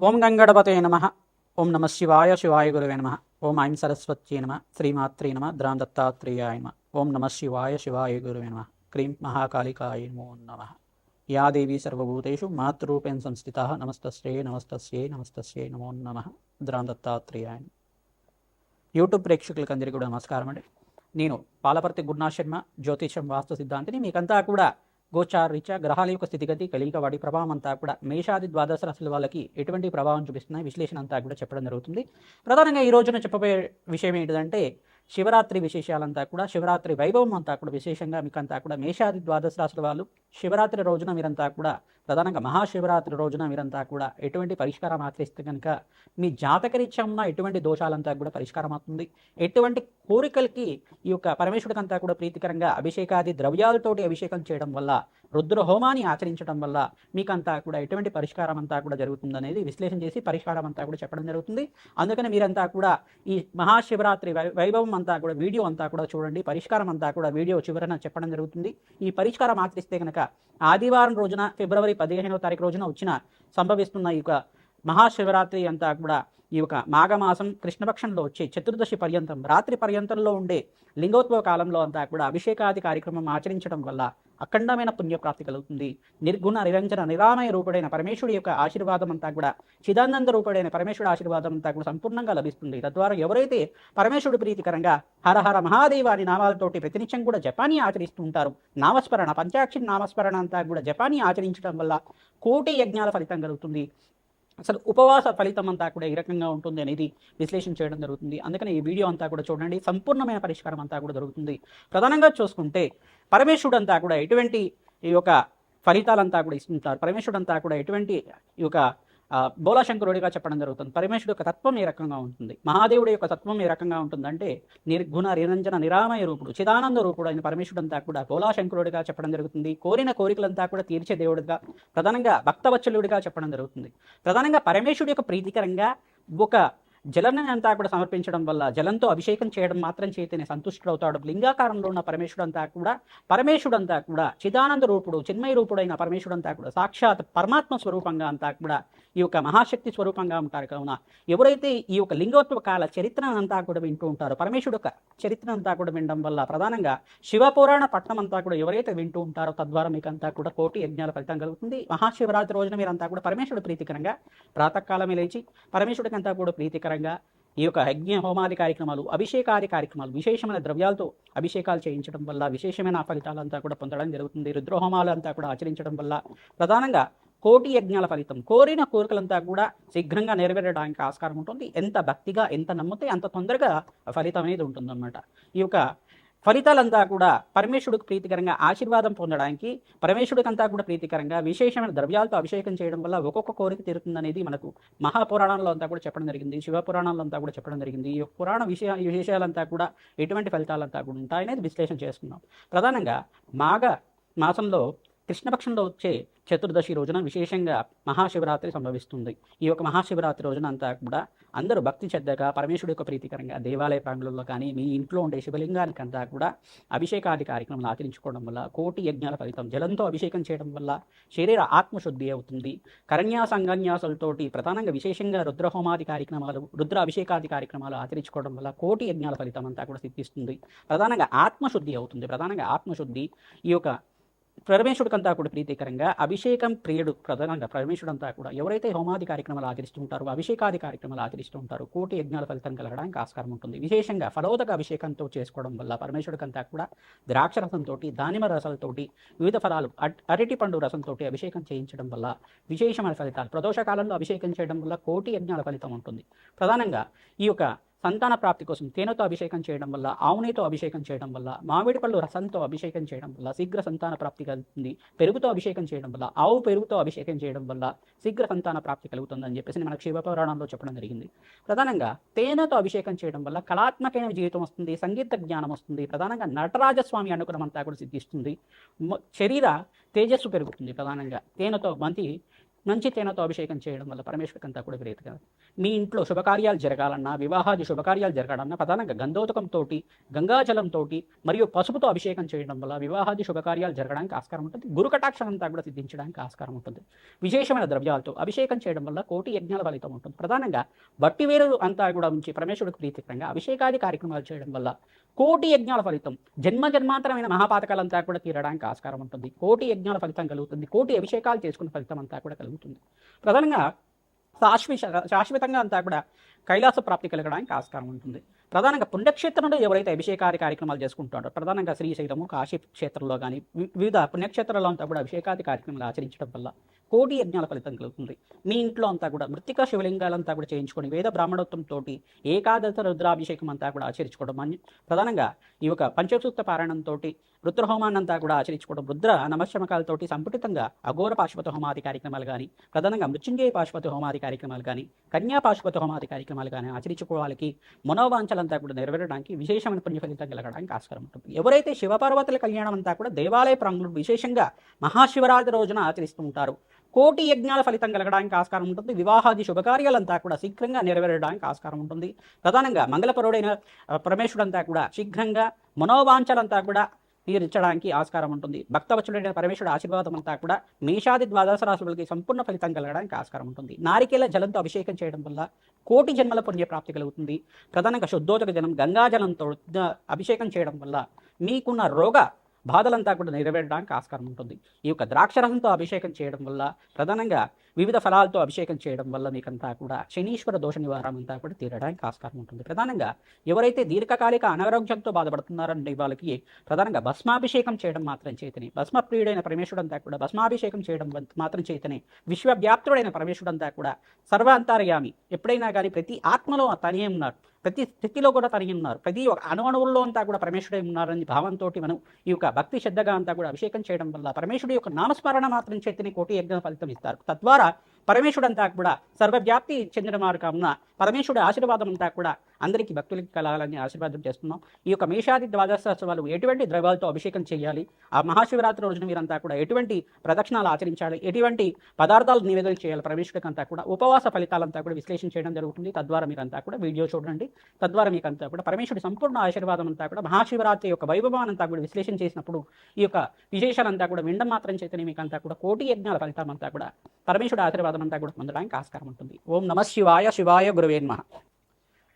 ఓం గంగణపతే నమ. ఓం నమ శివాయ శివాయ గురువే నమ. ఓం ఐం సరస్వత్యై నమ. శ్రీమాత్రే నమ. ద్రాం దత్తాత్రేయాయ నమ. ఓం నమ శివాయ శివాయ గురువే నమ. క్రీం మహాకాళికాయ నమో నమ. యా దేవీ సర్వభూతేషు మాతృరూపేణ సంస్థితా నమస్తస్యై నమస్తస్యై నమస్తస్యై నమో నమ. ద్రాం దత్తాత్రేయాయ. యూట్యూబ్ ప్రేక్షకులకు అందరికీ కూడా నమస్కారం అండి. నేను పాలపర్తి గురునాథ్ శర్మ, జ్యోతిషం వాస్తు సిద్ధాంతిని. మీకంతా కూడా గోచారీత్యా గ్రహాల యొక్క స్థితిగతి, కలియిక, వాటి ప్రభావం అంతా కూడా మేషాది ద్వాదశ రాశుల వాళ్ళకి ఎటువంటి ప్రభావం చూపిస్తున్నాయి, విశ్లేషణ అంతా కూడా చెప్పడం జరుగుతుంది. ప్రధానంగా ఈ రోజున చెప్పబోయే విషయం ఏంటిదంటే శివరాత్రి విశేషాలంతా కూడా, శివరాత్రి వైభవం అంతా కూడా విశేషంగా మీకంతా కూడా మేషాది ద్వాదశ రాశుల వాళ్ళు శివరాత్రి రోజున మీరంతా కూడా, ప్రధానంగా మహాశివరాత్రి రోజున మీరంతా కూడా ఎటువంటి పరిష్కారం ఆచరిస్తే కనుక మీ జాతకరీత్యా ఉన్న ఎటువంటి దోషాలంతా కూడా పరిష్కారం అవుతుంది. ఎటువంటి కోరికలకి ఈ యొక్క పరమేశ్వరుడికంతా కూడా ప్రీతికరంగా అభిషేకాది ద్రవ్యాలతోటి అభిషేకం చేయడం వల్ల, రుద్ర హోమాన్ని ఆచరించడం వల్ల మీకంతా కూడా ఎటువంటి పరిష్కారం అంతా కూడా జరుగుతుందనేది విశ్లేషణ చేసి పరిష్కారం అంతా కూడా చెప్పడం జరుగుతుంది. అందుకని మీరంతా కూడా ఈ మహాశివరాత్రి వైభవం అంతా కూడా వీడియో అంతా కూడా చూడండి. పరిష్కారం అంతా కూడా వీడియో చివరన చెప్పడం జరుగుతుంది. ఈ పరిష్కారం ఆచరిస్తే కనుక ఆదివారం రోజున ఫిబ్రవరి 15వ తారీఖు రోజున సంభవిస్తున్న ఈ యొక్క మహాశివరాత్రి అంతా కూడా ఈ యొక్క మాఘమాసం కృష్ణపక్షంలో వచ్చే చతుర్దశి పర్యంతం, రాత్రి పర్యంతంలో ఉండే లింగోద్భవ కాలంలో అంతా కూడా అభిషేకాది కార్యక్రమం ఆచరించడం వల్ల అఖండమైన పుణ్యప్రాప్తి కలుగుతుంది. నిర్గుణ నిరంజన నిరామయ రూపుడైన పరమేశ్వరుడి యొక్క ఆశీర్వాదం అంతా కూడా, చిదానంద రూపుడైన పరమేశ్వరుడి ఆశీర్వాదం అంతా కూడా సంపూర్ణంగా లభిస్తుంది. తద్వారా ఎవరైతే పరమేశ్వరుడు ప్రీతికరంగా హర హర మహాదేవ అని నామాలతోటి ప్రతినిత్యం కూడా జపానీ ఆచరిస్తూ ఉంటారు, నామస్మరణ పంచాక్షరి నామస్మరణ అంతా కూడా జపానీ ఆచరించడం వల్ల కోటి యజ్ఞాల ఫలితం కలుగుతుంది. అసలు ఉపవాస ఫలితం అంతా కూడా ఏ రకంగా ఉంటుంది అనేది విశ్లేషణ చేయడం జరుగుతుంది. అందుకని ఈ వీడియో అంతా కూడా చూడండి. సంపూర్ణమైన పరిష్కారం అంతా కూడా దొరుకుతుంది. ప్రధానంగా చూసుకుంటే పరమేశ్వరుడు అంతా కూడా ఎటువంటి ఈ యొక్క ఫలితాలంతా కూడా ఇస్తుంటారు. పరమేశ్వరుడు అంతా కూడా ఎటువంటి ఈ యొక్క బోలాశంకరుడిగా చెప్పడం జరుగుతుంది. పరమేశ్వరుడు యొక్క తత్వం ఏ రకంగా ఉంటుంది, మహాదేవుడి యొక్క తత్వం ఏ రకంగా ఉంటుందంటే నిర్గుణ నిరంజన నిరామయ రూపుడు, చిదానంద రూపుడు అయిన పరమేశ్వరుడు అంతా కూడా బోలాశంకరుడిగా చెప్పడం జరుగుతుంది. కోరిన కోరికలంతా కూడా తీర్చే దేవుడిగా, ప్రధానంగా భక్తవత్సలుడిగా చెప్పడం జరుగుతుంది. ప్రధానంగా పరమేశ్వరుడు యొక్క ప్రీతికరంగా ఒక జలాన్ని అంతా కూడా సమర్పించడం వల్ల, జలంతో అభిషేకం చేయడం మాత్రం చేతనే సంతుష్టుడవుతాడు. లింగాకారంలో ఉన్న పరమేశ్వరుడు అంతా కూడా చిదానంద రూపుడు, చిన్మయ రూపుడైన పరమేశ్వరుడు అంతా కూడా సాక్షాత్ పరమాత్మ స్వరూపంగా అంతా కూడా ఈ యొక్క మహాశక్తి స్వరూపంగా ఉంటారు. కావున ఎవరైతే ఈ యొక్క లింగోత్సవ కాల చరిత్రను అంతా కూడా వింటూ ఉంటారో, పరమేశ్వరుడు యొక్క చరిత్ర అంతా కూడా వినడం వల్ల, ప్రధానంగా శివపురాణ పట్టణం అంతా కూడా ఎవరైతే వింటూ ఉంటారో తద్వారా మీకు అంతా కూడా కోటి యజ్ఞాల ఫలితం కలుగుతుంది. మహాశివరాత్రి రోజున మీరంతా కూడా పరమేశ్వరుడు ప్రీతికరంగా ప్రాతకాలమే లేచి పరమేశ్వరుడికి అంతా కూడా ప్రీతికరంగా ఈ యొక్క యజ్ఞ హోమాది కార్యక్రమాలు, అభిషేకాది కార్యక్రమాలు, విశేషమైన ద్రవ్యాలతో అభిషేకాలు చేయించడం వల్ల విశేషమైన ఫలితాలంతా కూడా పొందడం జరుగుతుంది. రుద్రహోమాలు అంతా కూడా ఆచరించడం వల్ల ప్రధానంగా కోటి యజ్ఞాల ఫలితం, కోరిన కోరికలంతా కూడా శీఘ్రంగా నెరవేరడానికి ఆస్కారం ఉంటుంది. ఎంత భక్తిగా, ఎంత నమ్మితే అంత తొందరగా ఫలితం అనేది ఉంటుందన్నమాట. ఈ యొక్క ఫలితాలంతా కూడా పరమేశ్వరుడికి ప్రీతికరంగా ఆశీర్వాదం పొందడానికి, పరమేశ్వరుడికంతా కూడా ప్రీతికరంగా విశేషమైన ద్రవ్యాలతో అభిషేకం చేయడం వల్ల ఒక్కొక్క కోరిక తీరుతుందనేది మనకు మహాపురాణంలో అంతా కూడా చెప్పడం జరిగింది, శివపురాణంలో అంతా కూడా చెప్పడం జరిగింది. ఈ పురాణ విశేషాలంతా కూడా ఎటువంటి ఫలితాలంతా కూడా ఉంటాయనేది విశ్లేషణ చేసుకున్నాం. ప్రధానంగా మాఘ మాసంలో కృష్ణపక్షంలో వచ్చే చతుర్దశి రోజున విశేషంగా మహాశివరాత్రి సంభవిస్తుంది. ఈ యొక్క మహాశివరాత్రి రోజున అంతా కూడా అందరూ భక్తి శ్రద్ధగా పరమేశ్వరుడు యొక్క ప్రీతికరంగా దేవాలయ ప్రాంగణంలో కానీ, మీ ఇంట్లో ఉండే శివలింగానికి అంతా కూడా అభిషేకాది కార్యక్రమాలు ఆచరించుకోవడం వల్ల కోటి యజ్ఞాల ఫలితం, జలంతో అభిషేకం చేయడం వల్ల శరీర ఆత్మశుద్ధి అవుతుంది. కరణ్యాస అంగన్యాసాలతోటి ప్రధానంగా విశేషంగా రుద్రహోమాది కార్యక్రమాలు, రుద్ర అభిషేకాది కార్యక్రమాలు ఆచరించుకోవడం వల్ల కోటి యజ్ఞాల ఫలితం అంతా కూడా సిద్ధిస్తుంది. ప్రధానంగా ఆత్మశుద్ధి అవుతుంది. ప్రధానంగా ఆత్మశుద్ధి ఈ యొక్క పరమేశ్వరుడికంతా కూడా ప్రీతికరంగా అభిషేకం ప్రియుడు, ప్రధానంగా పరమేశ్వరుడు అంతా కూడా ఎవరైతే హోమాది కార్యక్రమాలు ఆచరిస్తూ ఉంటారో, అభిషేకాది కార్యక్రమాలు ఆచరిస్తూ ఉంటారో కోటి యజ్ఞాల ఫలితం కలగడానికి ఆస్కారం ఉంటుంది. విశేషంగా ఫలోదక అభిషేకంతో చేసుకోవడం వల్ల పరమేశ్వరుడికంతా కూడా ద్రాక్ష రసంతో, దానిమ రసాలతోటి, వివిధ ఫలాలు, అరటి పండు రసంతో అభిషేకం చేయించడం వల్ల విశేషమైన ఫలితాలు, ప్రదోష కాలంలో అభిషేకం చేయడం వల్ల కోటి యజ్ఞాల ఫలితం ఉంటుంది. ప్రధానంగా ఈ యొక్క సంతాన ప్రాప్తి కోసం తేనెతో అభిషేకం చేయడం వల్ల, ఆవునేతో అభిషేకం చేయడం వల్ల, మామిడి పళ్ళు రసంతో అభిషేకం చేయడం వల్ల శీఘ్ర సంతాన ప్రాప్తి కలుగుతుంది. పెరుగుతో అభిషేకం చేయడం వల్ల, ఆవు పెరుగుతో అభిషేకం చేయడం వల్ల శీఘ్ర సంతాన ప్రాప్తి కలుగుతుందని చెప్పేసి మనకు శివపురాణంలో చెప్పడం జరిగింది. ప్రధానంగా తేనెతో అభిషేకం చేయడం వల్ల కళాత్మకమైన జీవితం వస్తుంది, సంగీత జ్ఞానం వస్తుంది. ప్రధానంగా నటరాజస్వామి అనుగ్రహం అంతా కూడా సిద్ధిస్తుంది. శరీర తేజస్సు పెరుగుతుంది. ప్రధానంగా తేనెతో మంచి మంచి తేనెతో అభిషేకం చేయడం వల్ల పరమేశ్వరికి అంతా కూడా ప్రీతిగా మీ ఇంట్లో శుభకార్యాలు జరగాలన్నా, వివాహాది శుభకార్యాలు జరగాలన్నా ప్రధానంగా గంధోదకంతో, గంగాజలంతో మరియు పసుపుతో అభిషేకం చేయడం వల్ల వివాహాది శుభకార్యాలు జరగడానికి ఆస్కారం ఉంటుంది. గురు కటాక్షం అంతా కూడా సిద్ధించడానికి ఆస్కారం ఉంటుంది. విశేషమైన ద్రవ్యాలతో అభిషేకం చేయడం వల్ల కోటి యజ్ఞాల ఫలితం ఉంటుంది. ప్రధానంగా బట్టివేరు అంతా కూడా ఉంచి పరమేశ్వరుడికి ప్రీతికరంగా అభిషేకాది కార్యక్రమాలు చేయడం వల్ల కోటి యజ్ఞాల ఫలితం, జన్మ జన్మాంతరమైన మహాపాతకాలంతా కూడా తీరడానికి ఆస్కారం ఉంటుంది. కోటి యజ్ఞాల ఫలితం కలుగుతుంది. కోటి అభిషేకాలు చేసుకున్న ఫలితం అంతా కూడా కలుగుతుంది. ప్రధానంగా శాశ్వతంగా అంతా కూడా కైలాస ప్రాప్తి కలగడానికి ఆస్కారం ఉంటుంది. ప్రధానంగా పుణ్యక్షేత్రంలో ఎవరైతే అభిషేకాది కార్యక్రమాలు చేసుకుంటారో, ప్రధానంగా శ్రీశైలము, కాశీ క్షేత్రంలో కానీ వివిధ పుణ్యక్షేత్రాల్లో అంతా కూడా అభిషేకాది కార్యక్రమాలు ఆచరించడం వల్ల కోటి యజ్ఞాల ఫలితం కలుగుతుంది. మీ ఇంట్లో అంతా కూడా మృతికా శివలింగాలంతా కూడా చేయించుకొని వేద బ్రాహ్మణోత్వంతో ఏకాదశ రుద్రాభిషేకం అంతా కూడా ఆచరించుకోవడం, ప్రధానంగా ఈ యొక్క పంచసూక్త పారాయణంతో రుద్రహోమాన్ని అంతా కూడా ఆచరించుకోవడం, రుద్ర నమశమకాలతోటి సంపుటితంగా అఘోర పాశుపత హోమాది కార్యక్రమాలు కానీ, ప్రధానంగా మృత్యుంజయ పాశుపత హోమాది కార్యక్రమాలు కానీ, కన్యా పాశుపత హోమాది కార్యక్రమాలు కానీ ఆచరించుకోవాలకి మనోవాంఛలంతా కూడా నెరవేరడానికి విశేషమైన పుణ్య ఫలితం కలగడానికి ఆస్కారం ఉంటుంది. ఎవరైతే శివపార్వతుల కళ్యాణం అంతా కూడా దేవాలయ ప్రాంగణంలో విశేషంగా మహాశివరాత్రి రోజున ఆచరిస్తూ ఉంటారు, కోటి యజ్ఞాల ఫలితం కలగడానికి ఆస్కారం ఉంటుంది. వివాహాది శుభకార్యాలంతా కూడా శీఘ్రంగా నెరవేరడానికి ఆస్కారం ఉంటుంది. ప్రధానంగా మంగళపరుడైన పరమేశ్వరుడంతా కూడా శీఘ్రంగా మనోవాంఛలంతా కూడా తీర్చడానికి ఆస్కారం ఉంటుంది. భక్తవత్సలుడైన పరమేశ్వరుడు ఆశీర్వాదం అంతా కూడా మేషాది ద్వాదశ రాశులకి సంపూర్ణ ఫలితం కలగడానికి ఆస్కారం ఉంటుంది. నారికేల జలంతో అభిషేకం చేయడం వల్ల కోటి జన్మల పుణ్యప్రాప్తి కలుగుతుంది. ప్రధానంగా శుద్ధోదక జలం గంగాజలంతో అభిషేకం చేయడం వల్ల మీకున్న రోగ బాధలంతా కూడా నెరవేరడానికి ఆస్కారం ఉంటుంది. ఈ యొక్క ద్రాక్షరసంతో అభిషేకం చేయడం వల్ల, ప్రధానంగా వివిధ ఫలాలతో అభిషేకం చేయడం వల్ల మీకంతా కూడా శనీశ్వర దోష నివారణ అంతా కూడా తీరడానికి ఆస్కారం ఉంటుంది. ప్రధానంగా ఎవరైతే దీర్ఘకాలిక అనారోగ్యంతో బాధపడుతున్నారంటే వాళ్ళకి ప్రధానంగా భస్మాభిషేకం చేయడం మాత్రం చేతనే, భస్మప్రియుడైన పరమేశ్వరుడంతా కూడా భస్మాభిషేకం చేయడం మాత్రం చేతనే విశ్వవ్యాప్తుడైన పరమేశ్వరుడంతా కూడా సర్వాంతర్యామి, ఎప్పుడైనా కానీ ప్రతి ఆత్మలో తనే ఉన్నారు, ప్రతి స్థితిలో కూడా తనిగి ఉన్నారు, ప్రతి ఒక్క అణువణువుల్లో అంతా కూడా పరమేశ్వరుడే ఉన్నారని భావంతో మనం ఈ యొక్క భక్తి శ్రద్ధగా అంతా కూడా అభిషేకం చేయడం వల్ల పరమేశ్వరుడు యొక్క నామస్మరణ మాత్రం చేతిని కోటి యజ్ఞ ఫలితం ఇస్తారు. తద్వారా పరమేశ్వరుడు అంతా కూడా సర్వవ్యాప్తి చెందిన వారు కావున పరమేశ్వరుడు ఆశీర్వాదం అంతా కూడా అందరికీ భక్తులకి కలగాలని ఆశీర్వాదం చేస్తున్నాం. ఈ యొక్క మేషాది ద్వాదశోత్సవాలు ఎటువంటి ద్రవ్యాలతో అభిషేకం చేయాలి, ఆ మహాశివరాత్రి రోజున మీరంతా కూడా ఎటువంటి ప్రదక్షిణాలు ఆచరించాలి, ఎటువంటి పదార్థాలు నివేదన చేయాలి పరమేశ్వరుడికి అంతా కూడా ఉపవాస ఫలితాలంతా కూడా విశ్లేషణ చేయడం జరుగుతుంది. తద్వారా మీరంతా కూడా వీడియో చూడండి. తద్వారా మీకు అంతా కూడా పరమేశ్వరుడి సంపూర్ణ ఆశీర్వాదం అంతా కూడా మహాశివరాత్రి యొక్క వైభవాన్ని అంతా కూడా విశ్లేషణ చేసినప్పుడు ఈ యొక్క విశేషాలంతా కూడా వినడం మాత్రం చేతనే మీకు అంతా కూడా కోటి యజ్ఞాల ఫలితం అంతా కూడా పరమేశ్వరుడి ఆశీర్వాదం అంతా కూడా పొందడానికి ఆస్కారం ఉంటుంది. ఓం నమ శివాయ. శివాయ గురువే నమః.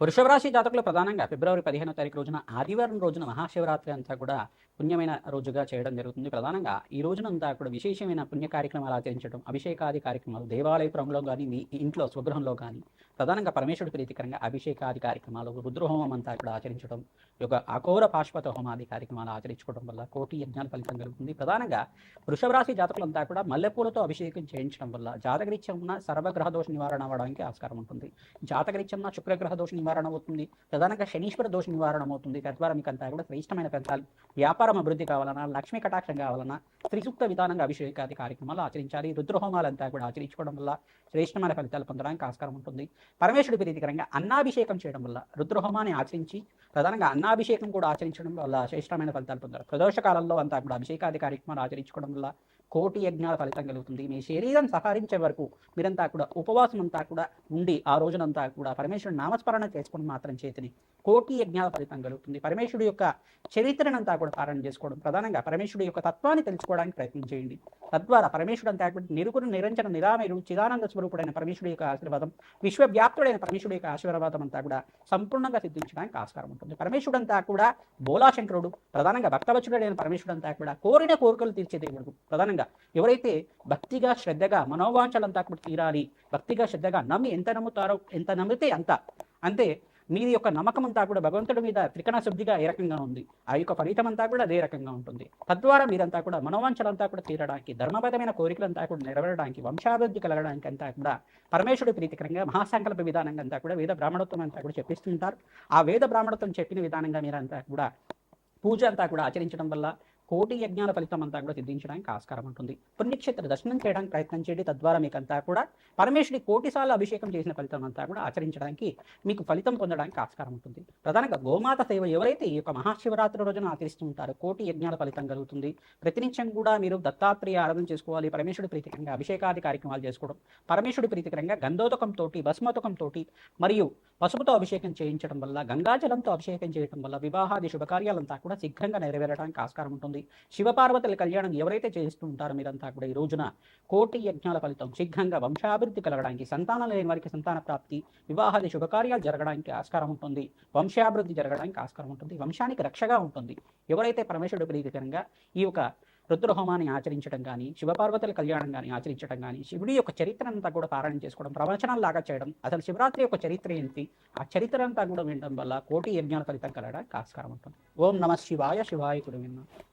వృషభ రాశి జాతకులు ప్రధానంగా ఫిబ్రవరి 15వ తారీఖు రోజున ఆదివారం రోజున మహాశివరాత్రి అంతా కూడా పుణ్యమైన రోజుగా చేయడం జరుగుతుంది. ప్రధానంగా ఈ రోజునంతా కూడా విశేషమైన పుణ్య కార్యక్రమాలు ఆచరించడం, అభిషేకాది కార్యక్రమాలు దేవాలయపురంలో కానీ మీ ఇంట్లో స్వగృహంలో కానీ ప్రధానంగా పరమేశ్వరుడి ప్రీతికరంగా అభిషేకాది కార్యక్రమాలు, రుద్రహోమం అంతా కూడా ఆచరించడం, యొక్క అఘోర పాశుపత హోమాది కార్యక్రమాలు ఆచరించుకోవడం వల్ల కోటి యజ్ఞాల ఫలితం కలుగుతుంది. ప్రధానంగా వృషభ రాశి జాతకులంతా కూడా మల్లెపూలతో అభిషేకం చేయించడం వల్ల జాతకరీత్యం ఉన్న సర్వగ్రహ దోష నివారణ అవ్వడానికి ఆస్కారం ఉంటుంది. జాతకరీత్యం ఉన్న శుక్రగ్రహ దోష నివారణ అవుతుంది. ప్రధానంగా శనీశ్వర దోష నివారణ అవుతుంది. తద్వారా మీకు అంతా కూడా శ్రేష్టమైన ఫలితాలు, వ్యాపారం అభివృద్ధి కావాలన్నా, లక్ష్మీ కటాక్షం కావాలన్నా త్రిసూక్త విధానంగా అభిషేకాది కార్యక్రమాలు ఆచరించాలి. రుద్రహోమాలంతా కూడా ఆచరించుకోవడం వల్ల శ్రేష్టమైన ఫలితాలు పొందడానికి ఆస్కారం ఉంటుంది. పరమేశ్వరుడి ప్రీతికరంగా అన్నాభిషేకం చేయడం వల్ల, రుద్రహోమాన్ని ఆచరించి ప్రధానంగా అన్నాభిషేకం కూడా ఆచరించడం వల్ల శ్రేష్టమైన ఫలితాలు పొందారు. ప్రదోష కాలంలో అంతా కూడా అభిషేకాది కార్యక్రమాలు ఆచరించుకోవడం వల్ల కోటి యజ్ఞాల ఫలితం కలుగుతుంది. మీ శరీరం సహరించే వరకు మీరంతా కూడా ఉపవాసం అంతా కూడా ఉండి ఆ రోజునంతా కూడా పరమేశ్వరుడు నామస్మరణ చేసుకుని మాత్రం చేతిని కోటి యజ్ఞాల ఫలితం కలుగుతుంది. పరమేశ్వరుడు యొక్క చరిత్రనంతా కూడా పాలన చేసుకోవడం, ప్రధానంగా పరమేశ్వరుడు యొక్క తత్వాన్ని తెలుసుకోవడానికి ప్రయత్నం చేయండి. తద్వారా పరమేశ్వరుడు అంతా కూడా నిరుకురు నిరంజన నిరామయుడు చిదానంద స్వరూపుడైన పరమేశ్వరుడు యొక్క ఆశీర్వాదం, విశ్వవ్యాప్తుడైన పరమేశ్వరుడు యొక్క ఆశీర్వాదం అంతా కూడా సంపూర్ణంగా సిద్ధించడానికి ఆస్కారం ఉంటుంది. పరమేశ్వరుడు అంతా కూడా బోలాశంకరుడు, ప్రధానంగా భక్తవత్సలుడైన పరమేశ్వరుడు అంతా కూడా కోరిన కోరికలు తీర్చే దేవుడు. ప్రధానంగా ఎవరైతే భక్తిగా శ్రద్ధగా మనోవాంఛలంతా కూడా తీరాలి, భక్తిగా శ్రద్ధగా నమ్మి ఎంత నమ్ముతారో, ఎంత నమ్మితే అంతే మీది యొక్క నమ్మకం అంతా కూడా భగవంతుడి మీద త్రికణ శుద్ధిగా ఏ రకంగా ఉంది, ఆ యొక్క ఫలితం అంతా కూడా అదే రకంగా ఉంటుంది. తద్వారా మీరంతా కూడా మనోవాంఛలంతా కూడా తీరడానికి, ధర్మబద్ధమైన కోరికలంతా కూడా నెరవేరడానికి, వంశాభివృద్ధి కలగడానికి అంతా కూడా పరమేశ్వరుడి ప్రీతికరంగా మహాసంకల్ప విధానంగా అంతా కూడా వేద బ్రాహ్మణత్వం అంతా కూడా చెప్పిస్తుంటారు. ఆ వేద బ్రాహ్మణత్వం చెప్పిన విధానంగా మీరంతా కూడా పూజ అంతా కూడా ఆచరించడం వల్ల కోటి యజ్ఞాల ఫలితం అంతా కూడా సిద్ధించడానికి ఆస్కారం ఉంటుంది. పుణ్యక్షేత్ర దర్శనం చేయడానికి ప్రయత్నం చేయండి. తద్వారా మీకు అంతా కూడా పరమేశ్వరి కోటిసార్లు అభిషేకం చేసిన ఫలితం అంతా కూడా ఆచరించడానికి మీకు ఫలితం పొందడానికి ఆస్కారం ఉంటుంది. ప్రధానంగా గోమాత సేవ ఎవరైతే ఈ యొక్క మహాశివరాత్రి రోజున ఆచరిస్తూ ఉంటారో కోటి యజ్ఞాల ఫలితం కలుగుతుంది. ప్రతినిత్యం కూడా మీరు దత్తాత్రేయ ఆరాధన చేసుకోవాలి. పరమేశ్వరుడి ప్రీతికరంగా అభిషేకాది కార్యక్రమాలు చేసుకోవడం, పరమేశ్వరుడి ప్రీతికరంగా గంధోదకంతో భస్మోదకంతో మరియు పసుపుతో అభిషేకం చేయించడం వల్ల, గంగాజలంతో అభిషేకం చేయడం వల్ల వివాహాది శుభకార్యాలంతా కూడా శీఘ్రంగా నెరవేరడానికి ఆస్కారం ఉంటుంది. శివపార్వతుల కళ్యాణం ఎవరైతే చేస్తూ ఉంటారో మీరంతా కూడా ఈ రోజున కోటి యజ్ఞాల ఫలితం శీఘ్రంగా వంశాభివృద్ధి కలగడానికి, సంతానం లేని వారికి సంతాన ప్రాప్తి, వివాహాది శుభకార్యాలు జరగడానికి ఆస్కారం ఉంటుంది. వంశాభివృద్ధి జరగడానికి ఆస్కారం ఉంటుంది. వంశానికి రక్షగా ఉంటుంది. ఎవరైతే పరమేశ్వరుడు ప్రీతికరంగా ఈ యొక్క రుద్రహోమాన్ని ఆచరించడం కానీ, శివపార్వతుల కళ్యాణం కానీ ఆచరించడం కానీ, శివుడి యొక్క చరిత్ర అంతా కూడా పారాయణం చేసుకోవడం, ప్రవచనాల్లాగా చేయడం, అసలు శివరాత్రి యొక్క చరిత్ర ఏంటి, ఆ చరిత్ర అంతా కూడా వినడం వల్ల కోటి యజ్ఞాల ఫలితం కలగడానికి ఆస్కారం ఉంటుంది. ఓం నమ శివాయ. శివాయ గురువే నమః.